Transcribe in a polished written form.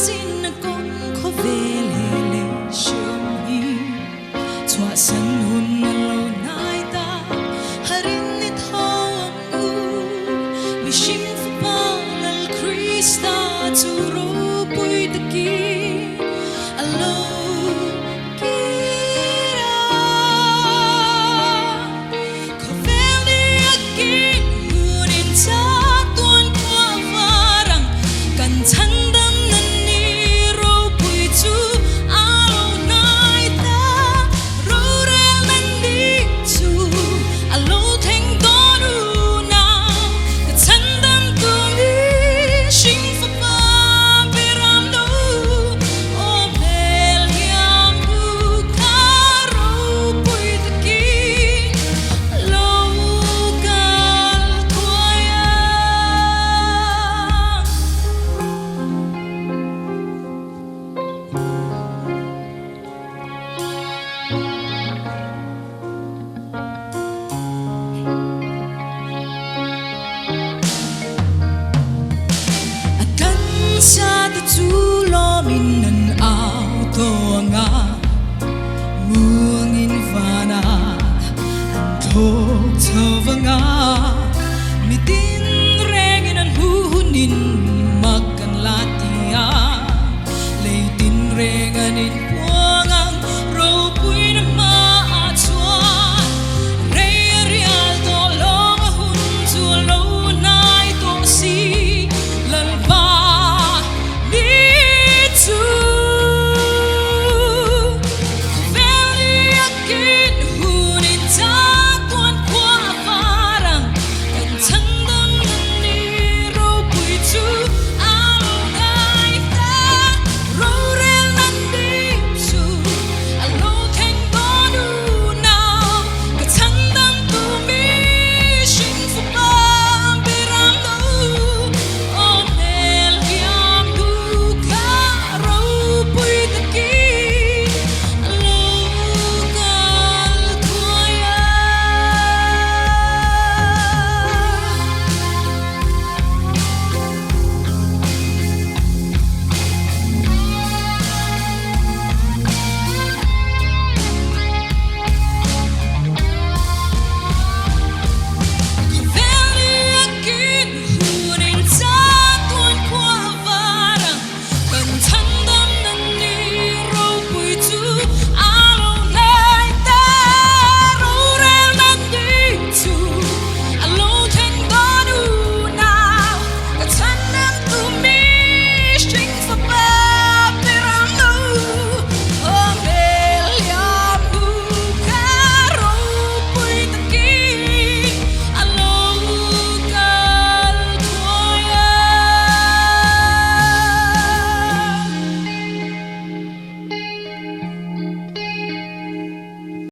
xin con khó về lệ siêu hi chua san hun lâu nai ta harin ni thong u mi shim fa lal Krista chu ro pui ta ki alo kira ko vel ni akin unin cha tuan kwa varang kan chan